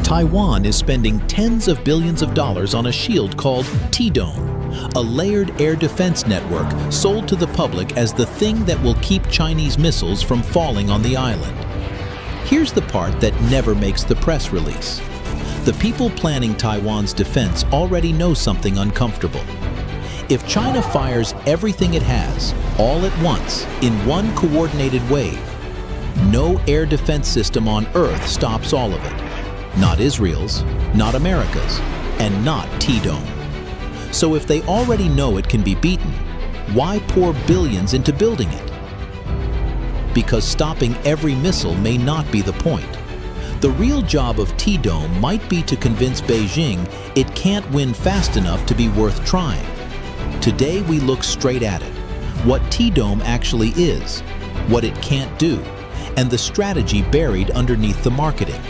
Taiwan is spending tens of billions of dollars on a shield called T-Dome, a layered air defense network sold to the public as the thing that will keep Chinese missiles from falling on the island. Here's the part that never makes the press release. The people planning Taiwan's defense already know something uncomfortable. If China fires everything it has, all at once, in one coordinated wave, no air defense system on Earth stops all of it. Not Israel's, not America's, and not T-Dome. So if they already know it can be beaten, why pour billions into building it? Because stopping every missile may not be the point. The real job of T-Dome might be to convince Beijing it can't win fast enough to be worth trying. Today we look straight at it, what T-Dome actually is, what it can't do, and the strategy buried underneath the marketing.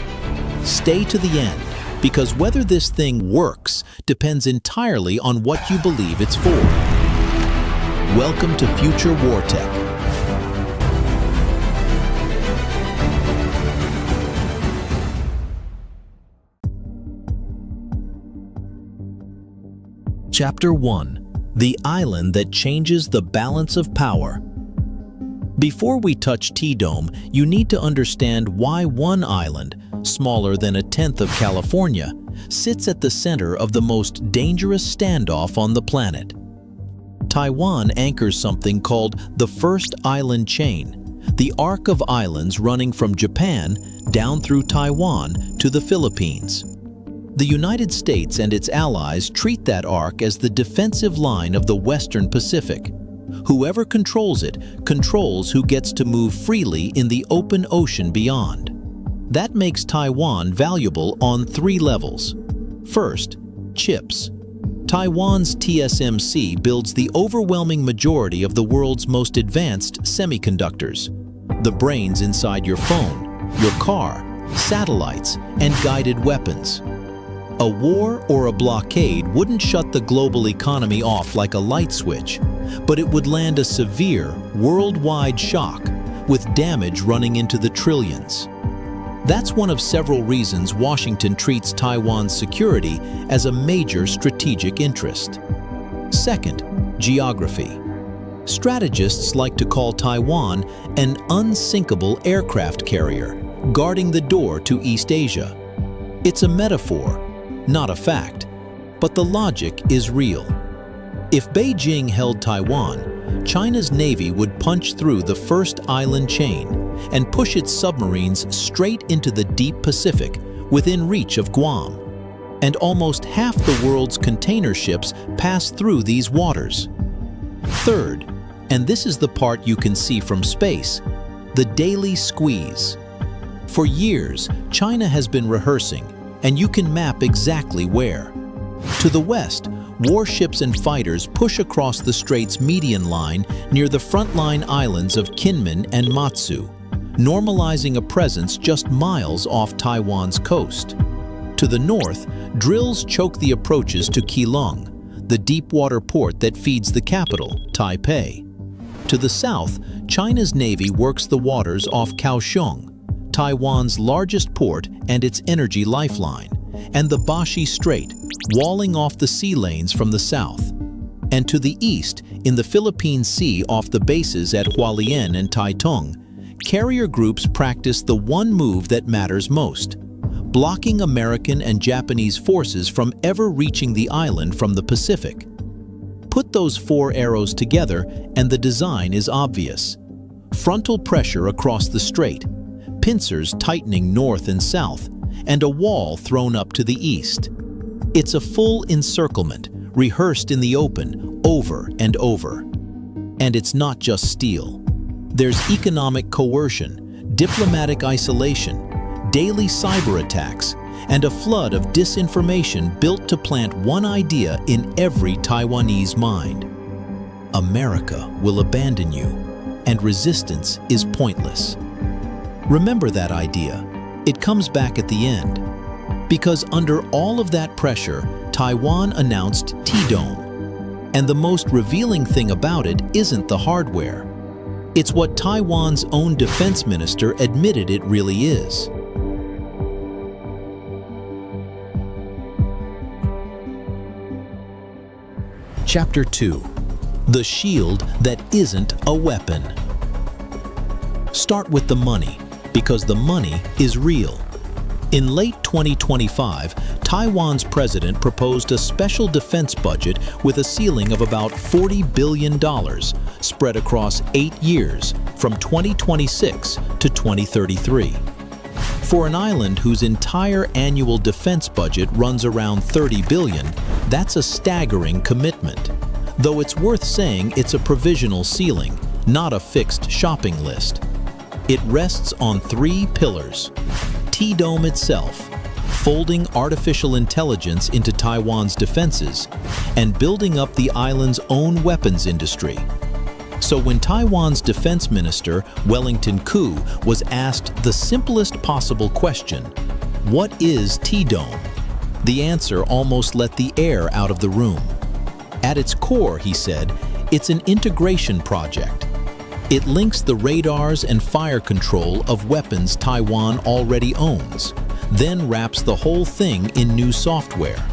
Stay to the end, because whether this thing works depends entirely on what you believe it's for. Welcome to Future War Tech. Chapter 1. The Island That Changes the Balance of Power. Before we touch T-Dome, you need to understand why one island, smaller than a tenth of California, sits at the center of the most dangerous standoff on the planet. Taiwan anchors something called the First Island Chain, the arc of islands running from Japan down through Taiwan to the Philippines. The United States and its allies treat that arc as the defensive line of the Western Pacific. Whoever controls it controls who gets to move freely in the open ocean beyond. That makes Taiwan valuable on three levels. First, chips. Taiwan's TSMC builds the overwhelming majority of the world's most advanced semiconductors, the brains inside your phone, your car, satellites, and guided weapons. A war or a blockade wouldn't shut the global economy off like a light switch, but it would land a severe, worldwide shock, with damage running into the trillions. That's one of several reasons Washington treats Taiwan's security as a major strategic interest. Second, geography. Strategists like to call Taiwan an unsinkable aircraft carrier, guarding the door to East Asia. It's a metaphor, not a fact, but the logic is real. If Beijing held Taiwan, China's Navy would punch through the First Island Chain and push its submarines straight into the deep Pacific within reach of Guam. And almost half the world's container ships pass through these waters. Third, and this is the part you can see from space, the daily squeeze. For years, China has been rehearsing, and you can map exactly where. To the west, warships and fighters push across the strait's median line near the frontline islands of Kinmen and Matsu, normalizing a presence just miles off Taiwan's coast. To the north, drills choke the approaches to Keelung, the deep-water port that feeds the capital, Taipei. To the south, China's Navy works the waters off Kaohsiung, Taiwan's largest port and its energy lifeline, and the Bashi Strait, walling off the sea lanes from the south. And to the east, in the Philippine Sea off the bases at Hualien and Taitung, carrier groups practice the one move that matters most, blocking American and Japanese forces from ever reaching the island from the Pacific. Put those four arrows together and the design is obvious. Frontal pressure across the strait, pincers tightening north and south, and a wall thrown up to the east. It's a full encirclement, rehearsed in the open, over and over. And it's not just steel. There's economic coercion, diplomatic isolation, daily cyber attacks, and a flood of disinformation built to plant one idea in every Taiwanese mind. America will abandon you, and resistance is pointless. Remember that idea. It comes back at the end. Because under all of that pressure, Taiwan announced T-Dome. And the most revealing thing about it isn't the hardware. It's what Taiwan's own defense minister admitted it really is. Chapter 2. The shield that isn't a weapon. Start with the money, because the money is real. In late 2025, Taiwan's president proposed a special defense budget with a ceiling of about $40 billion, spread across 8 years, from 2026 to 2033. For an island whose entire annual defense budget runs around $30 billion, that's a staggering commitment. Though it's worth saying it's a provisional ceiling, not a fixed shopping list. It rests on 3 pillars. T-Dome itself, folding artificial intelligence into Taiwan's defenses, and building up the island's own weapons industry. So when Taiwan's defense minister, Wellington Koo, was asked the simplest possible question, "What is T-Dome?" the answer almost let the air out of the room. At its core, he said, it's an integration project. It links the radars and fire control of weapons Taiwan already owns, then wraps the whole thing in new software.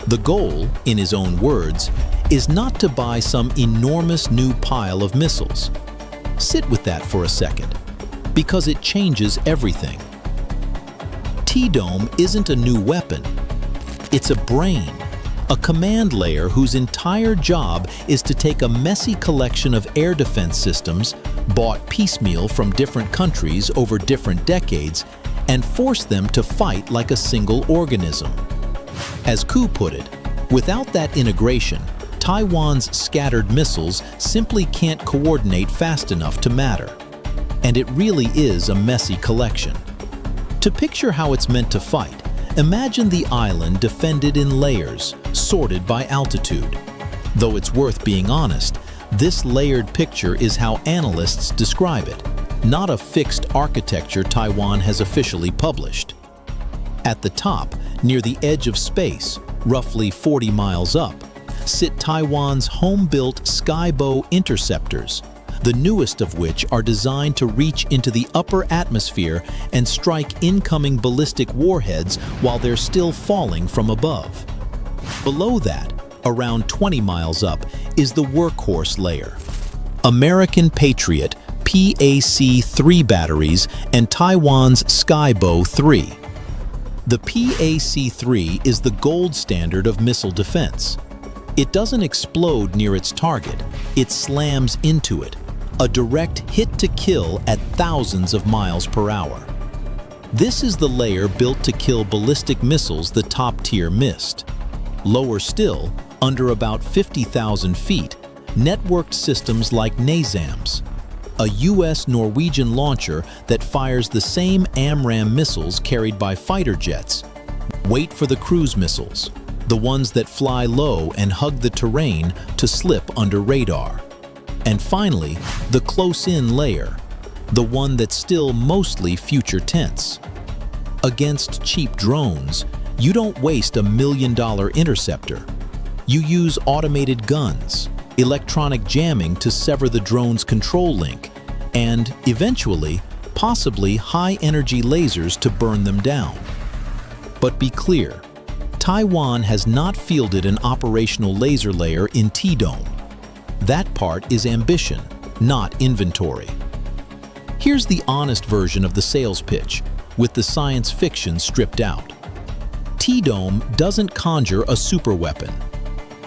The goal, in his own words, is not to buy some enormous new pile of missiles. Sit with that for a second, because it changes everything. T-Dome isn't a new weapon. It's a brain, a command layer whose entire job is to take a messy collection of air defense systems, bought piecemeal from different countries over different decades, and force them to fight like a single organism. As Koo put it, without that integration, Taiwan's scattered missiles simply can't coordinate fast enough to matter. And it really is a messy collection. To picture how it's meant to fight, imagine the island defended in layers, sorted by altitude. Though it's worth being honest, this layered picture is how analysts describe it, not a fixed architecture Taiwan has officially published. At the top, near the edge of space, roughly 40 miles up, sit Taiwan's home-built Skybow interceptors, the newest of which are designed to reach into the upper atmosphere and strike incoming ballistic warheads while they're still falling from above. Below that, around 20 miles up, is the workhorse layer. American Patriot PAC-3 batteries and Taiwan's Skybow 3. The PAC-3 is the gold standard of missile defense. It doesn't explode near its target, it slams into it, a direct hit-to-kill at thousands of miles per hour. This is the layer built to kill ballistic missiles the top tier missed. Lower still, under about 50,000 feet, networked systems like NASAMS, a US-Norwegian launcher that fires the same AMRAAM missiles carried by fighter jets. Wait for the cruise missiles, the ones that fly low and hug the terrain to slip under radar. And finally, the close-in layer, the one that's still mostly future tense. Against cheap drones, you don't waste $1 million interceptor. You use automated guns, electronic jamming to sever the drone's control link, and, eventually, possibly high-energy lasers to burn them down. But be clear, Taiwan has not fielded an operational laser layer in T-Dome. That part is ambition, not inventory. Here's the honest version of the sales pitch, with the science fiction stripped out. T-Dome doesn't conjure a superweapon.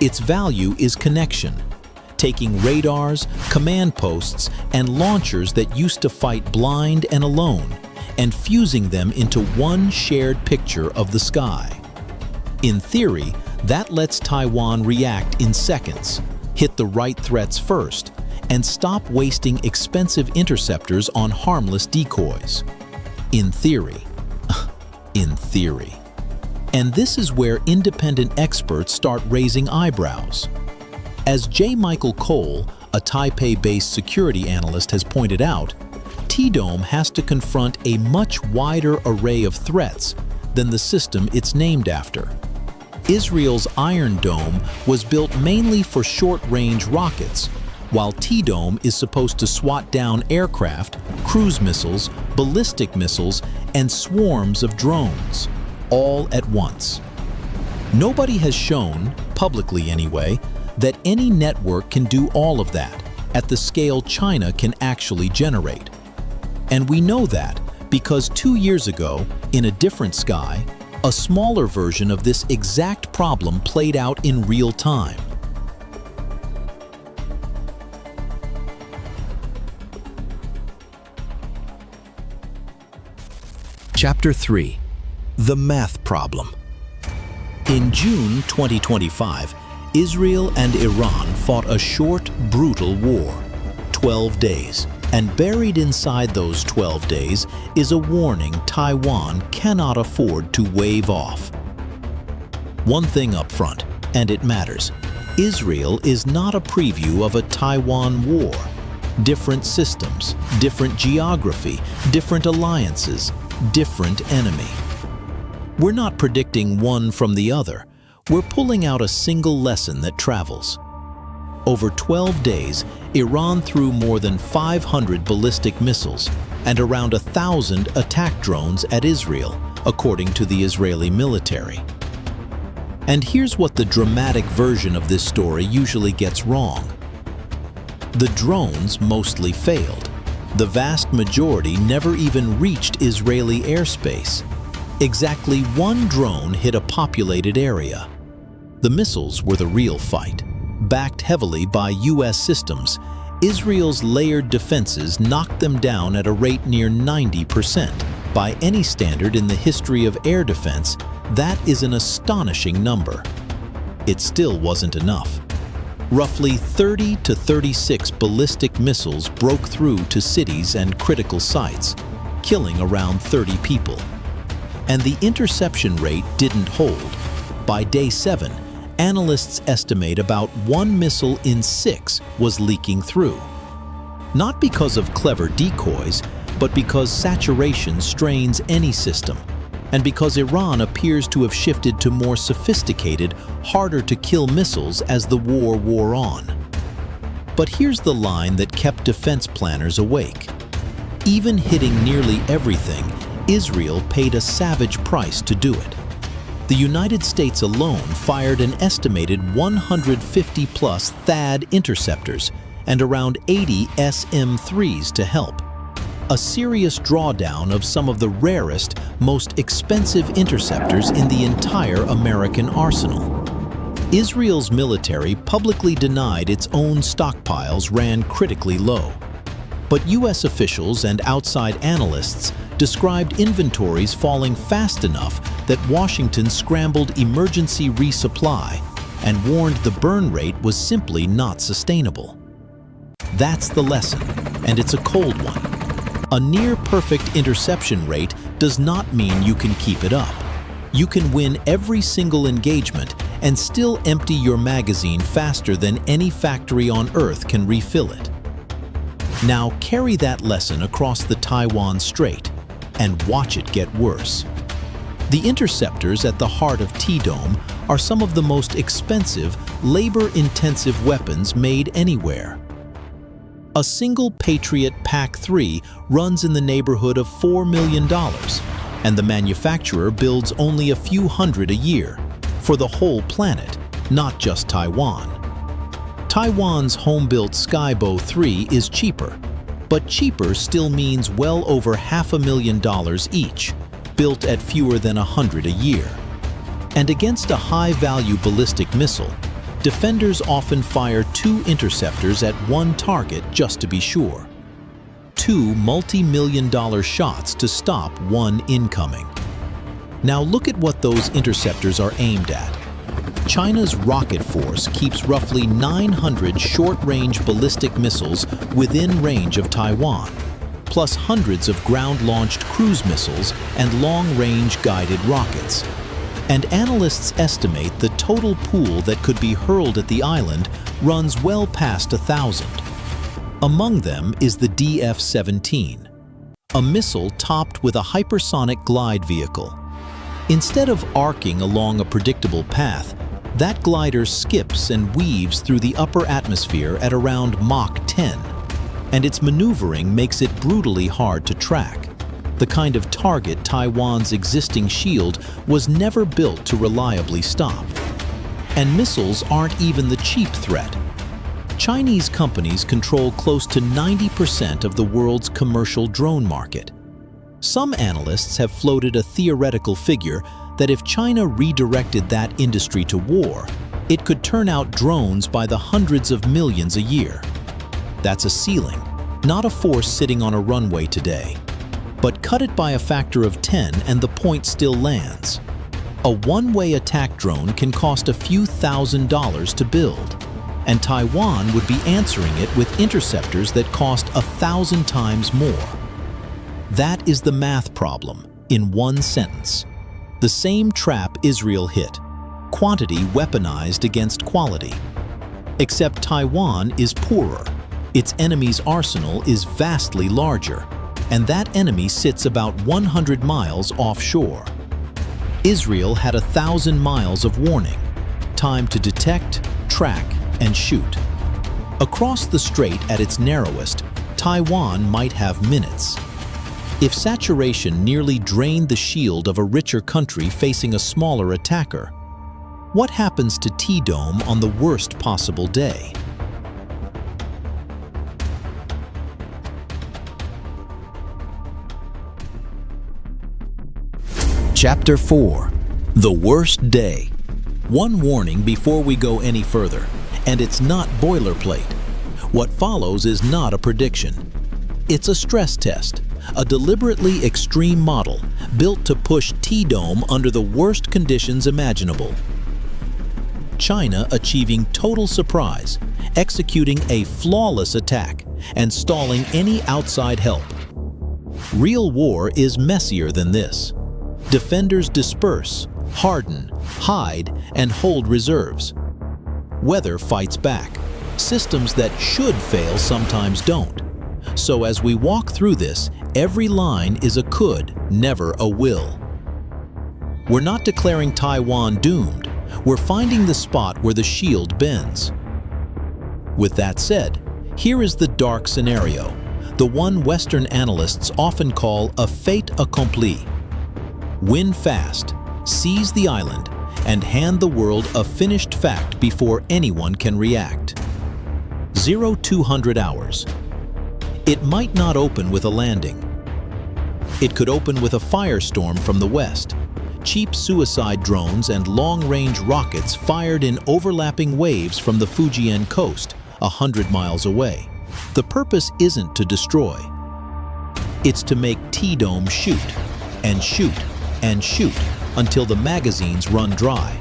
Its value is connection, taking radars, command posts, and launchers that used to fight blind and alone, and fusing them into one shared picture of the sky. In theory, that lets Taiwan react in seconds, hit the right threats first, and stop wasting expensive interceptors on harmless decoys. In theory. In theory. And this is where independent experts start raising eyebrows. As J. Michael Cole, a Taipei-based security analyst, has pointed out, T-Dome has to confront a much wider array of threats than the system it's named after. Israel's Iron Dome was built mainly for short-range rockets, while T-Dome is supposed to swat down aircraft, cruise missiles, ballistic missiles, and swarms of drones, all at once. Nobody has shown, publicly anyway, that any network can do all of that at the scale China can actually generate. And we know that because 2 years ago, in a different sky, a smaller version of this exact problem played out in real time. Chapter 3. The Math Problem. In June 2025, Israel and Iran fought a short, brutal war, 12 days. And buried inside those 12 days is a warning Taiwan cannot afford to wave off. One thing up front, and it matters. Israel is not a preview of a Taiwan war. Different systems, different geography, different alliances, different enemy. We're not predicting one from the other. We're pulling out a single lesson that travels. Over 12 days, Iran threw more than 500 ballistic missiles and around 1,000 attack drones at Israel, according to the Israeli military. And here's what the dramatic version of this story usually gets wrong. The drones mostly failed. The vast majority never even reached Israeli airspace. Exactly one drone hit a populated area. The missiles were the real fight. Backed heavily by U.S. systems, Israel's layered defenses knocked them down at a rate near 90%. By any standard in the history of air defense, that is an astonishing number. It still wasn't enough. Roughly 30 to 36 ballistic missiles broke through to cities and critical sites, killing around 30 people. And the interception rate didn't hold. By day 7, analysts estimate about 1 missile in 6 was leaking through. Not because of clever decoys, but because saturation strains any system, and because Iran appears to have shifted to more sophisticated, harder-to-kill missiles as the war wore on. But here's the line that kept defense planners awake. Even hitting nearly everything, Israel paid a savage price to do it. The United States alone fired an estimated 150-plus THAAD interceptors and around 80 SM-3s to help. A serious drawdown of some of the rarest, most expensive interceptors in the entire American arsenal. Israel's military publicly denied its own stockpiles ran critically low. But U.S. officials and outside analysts described inventories falling fast enough that Washington scrambled emergency resupply and warned the burn rate was simply not sustainable. That's the lesson, and it's a cold one. A near-perfect interception rate does not mean you can keep it up. You can win every single engagement and still empty your magazine faster than any factory on Earth can refill it. Now carry that lesson across the Taiwan Strait and watch it get worse. The interceptors at the heart of T-Dome are some of the most expensive, labor-intensive weapons made anywhere. A single Patriot PAC-3 runs in the neighborhood of $4 million, and the manufacturer builds only a few hundred a year for the whole planet, not just Taiwan. Taiwan's home-built Skybow 3 is cheaper, but cheaper still means well over $500,000 each, built at fewer than 100 a year. And against a high-value ballistic missile, defenders often fire 2 interceptors at one target just to be sure. 2 multi-million-dollar shots to stop one incoming. Now look at what those interceptors are aimed at. China's rocket force keeps roughly 900 short-range ballistic missiles within range of Taiwan, plus hundreds of ground-launched cruise missiles and long-range guided rockets. And analysts estimate the total pool that could be hurled at the island runs well past 1,000. Among them is the DF-17, a missile topped with a hypersonic glide vehicle. Instead of arcing along a predictable path, that glider skips and weaves through the upper atmosphere at around Mach 10, and its maneuvering makes it brutally hard to track. The kind of target Taiwan's existing shield was never built to reliably stop. And missiles aren't even the cheap threat. Chinese companies control close to 90% of the world's commercial drone market. Some analysts have floated a theoretical figure that if China redirected that industry to war, it could turn out drones by the hundreds of millions a year. That's a ceiling, not a force sitting on a runway today. But cut it by a factor of 10 and the point still lands. A one-way attack drone can cost a few $1,000s to build, and Taiwan would be answering it with interceptors that cost 1,000 times more. That is the math problem, in one sentence. The same trap Israel hit, quantity weaponized against quality. Except Taiwan is poorer. Its enemy's arsenal is vastly larger, and that enemy sits about 100 miles offshore. Israel had 1,000 miles of warning, time to detect, track, and shoot. Across the strait at its narrowest, Taiwan might have minutes. If saturation nearly drained the shield of a richer country facing a smaller attacker, what happens to T-Dome on the worst possible day? Chapter 4. The Worst Day. One warning before we go any further, and it's not boilerplate. What follows is not a prediction. It's a stress test, a deliberately extreme model built to push T-Dome under the worst conditions imaginable. China achieving total surprise, executing a flawless attack, and stalling any outside help. Real war is messier than this. Defenders disperse, harden, hide, and hold reserves. Weather fights back. Systems that should fail sometimes don't. So as we walk through this, every line is a could, never a will. We're not declaring Taiwan doomed. We're finding the spot where the shield bends. With that said, here is the dark scenario, the one Western analysts often call a fait accompli. Win fast, seize the island, and hand the world a finished fact before anyone can react. 0200 hours. It might not open with a landing. It could open with a firestorm from the west, cheap suicide drones and long-range rockets fired in overlapping waves from the Fujian coast, 100 miles away. The purpose isn't to destroy. It's to make T-Dome shoot, and shoot, and shoot, until the magazines run dry.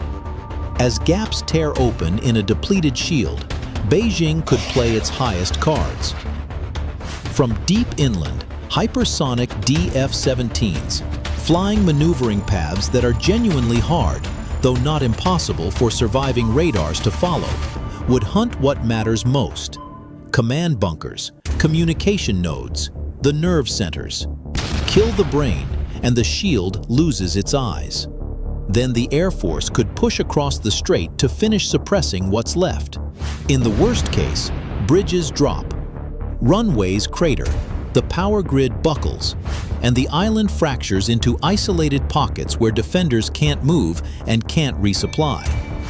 As gaps tear open in a depleted shield, Beijing could play its highest cards. From deep inland, hypersonic DF-17s, flying maneuvering paths that are genuinely hard, though not impossible for surviving radars to follow, would hunt what matters most: command bunkers, communication nodes, the nerve centers. Kill the brain, and the shield loses its eyes. Then the Air Force could push across the strait to finish suppressing what's left. In the worst case, bridges drop, runways crater, the power grid buckles, and the island fractures into isolated pockets where defenders can't move and can't resupply.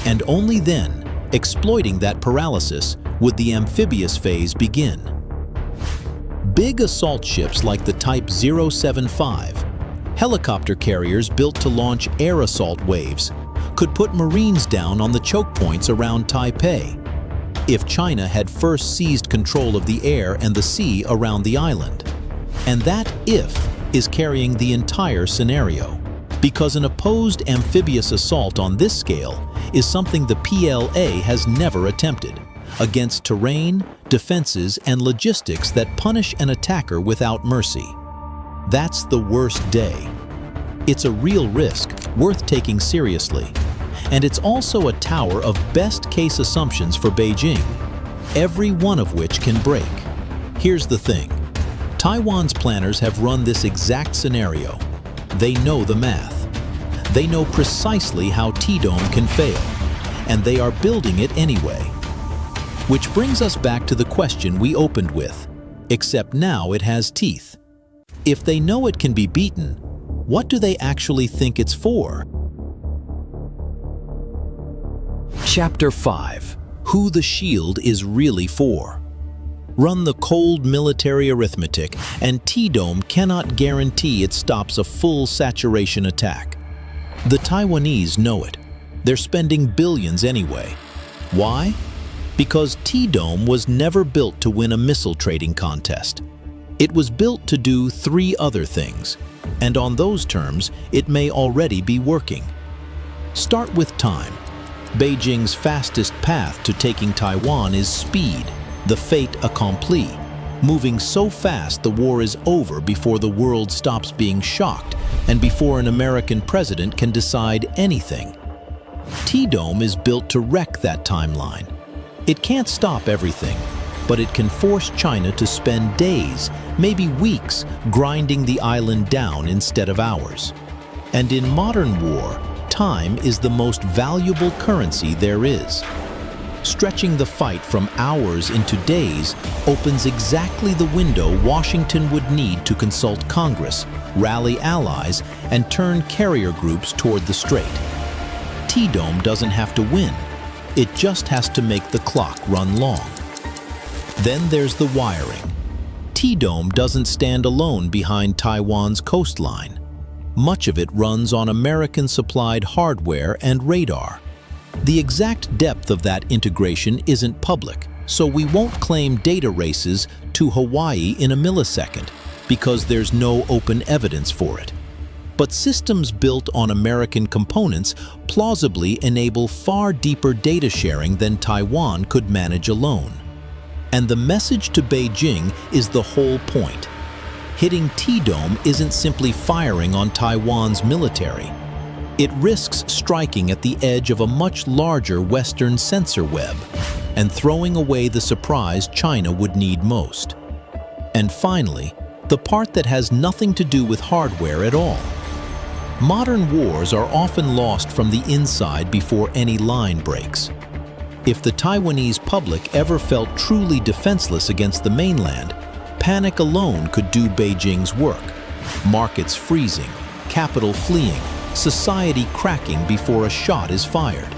And only then, exploiting that paralysis, would the amphibious phase begin. Big assault ships like the Type 075, helicopter carriers built to launch air assault waves, could put Marines down on the choke points around Taipei, if China had first seized control of the air and the sea around the island. And that "if" is carrying the entire scenario, because an opposed amphibious assault on this scale is something the PLA has never attempted, against terrain, defenses, and logistics that punish an attacker without mercy. That's the worst day. It's a real risk, worth taking seriously. And it's also a tower of best-case assumptions for Beijing, every one of which can break. Here's the thing. Taiwan's planners have run this exact scenario. They know the math. They know precisely how T-Dome can fail, and they are building it anyway. Which brings us back to the question we opened with, except now it has teeth. If they know it can be beaten, what do they actually think it's for? Chapter 5. Who the shield is really for. Run the cold military arithmetic, and T-Dome cannot guarantee it stops a full saturation attack. The Taiwanese know it. They're spending billions anyway. Why? Because T-Dome was never built to win a missile trading contest. It was built to do 3 other things, and on those terms, it may already be working. Start with time. Beijing's fastest path to taking Taiwan is speed, the fait accompli, moving so fast the war is over before the world stops being shocked and before an American president can decide anything. T-Dome is built to wreck that timeline. It can't stop everything, but it can force China to spend days, maybe weeks, grinding the island down instead of hours. And in modern war, time is the most valuable currency there is. Stretching the fight from hours into days opens exactly the window Washington would need to consult Congress, rally allies, and turn carrier groups toward the strait. T-Dome doesn't have to win. It just has to make the clock run long. Then there's the wiring. T-Dome doesn't stand alone behind Taiwan's coastline. Much of it runs on American-supplied hardware and radar. The exact depth of that integration isn't public, so we won't claim data races to Hawaii in a millisecond, because there's no open evidence for it. But systems built on American components plausibly enable far deeper data sharing than Taiwan could manage alone. And the message to Beijing is the whole point. Hitting T-Dome isn't simply firing on Taiwan's military. It risks striking at the edge of a much larger Western sensor web and throwing away the surprise China would need most. And finally, the part that has nothing to do with hardware at all. Modern wars are often lost from the inside before any line breaks. If the Taiwanese public ever felt truly defenseless against the mainland, panic alone could do Beijing's work. Markets freezing, capital fleeing, society cracking before a shot is fired.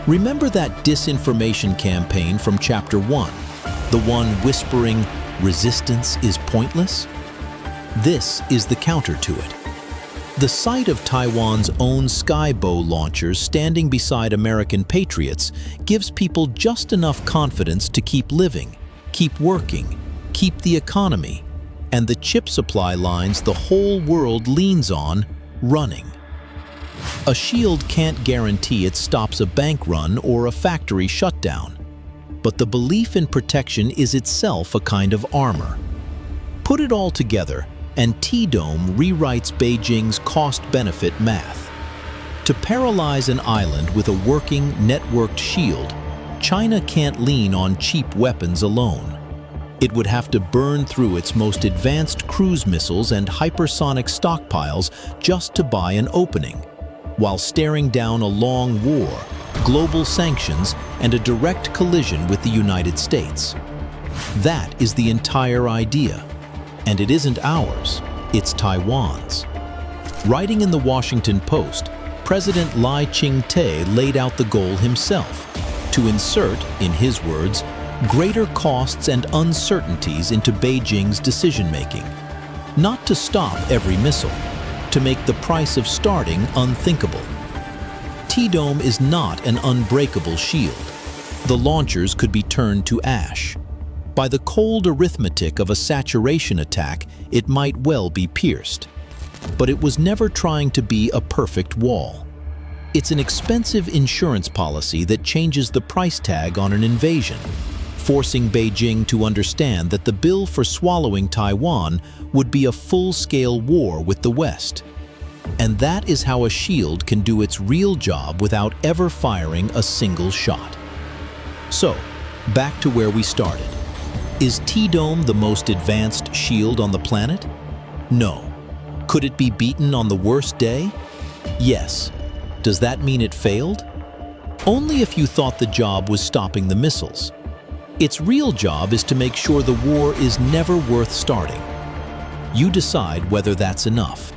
Remember that disinformation campaign from Chapter 1, the one whispering, "Resistance is pointless"? This is the counter to it. The sight of Taiwan's own Skybow launchers standing beside American patriots gives people just enough confidence to keep living, keep working, keep the economy, and the chip supply lines the whole world leans on, running. A shield can't guarantee it stops a bank run or a factory shutdown, but the belief in protection is itself a kind of armor. Put it all together, and T-Dome rewrites Beijing's cost-benefit math. To paralyze an island with a working, networked shield, China can't lean on cheap weapons alone. It would have to burn through its most advanced cruise missiles and hypersonic stockpiles just to buy an opening, while staring down a long war, global sanctions, and a direct collision with the United States. That is the entire idea. And it isn't ours, it's Taiwan's. Writing in the Washington Post, President Lai Ching-te laid out the goal himself, to insert, in his words, greater costs and uncertainties into Beijing's decision-making. Not to stop every missile, to make the price of starting unthinkable. T-Dome is not an unbreakable shield. The launchers could be turned to ash. By the cold arithmetic of a saturation attack, it might well be pierced. But it was never trying to be a perfect wall. It's an expensive insurance policy that changes the price tag on an invasion, forcing Beijing to understand that the bill for swallowing Taiwan would be a full-scale war with the West. And that is how a shield can do its real job without ever firing a single shot. So, back to where we started. Is T-Dome the most advanced shield on the planet? No. Could it be beaten on the worst day? Yes. Does that mean it failed? Only if you thought the job was stopping the missiles. Its real job is to make sure the war is never worth starting. You decide whether that's enough.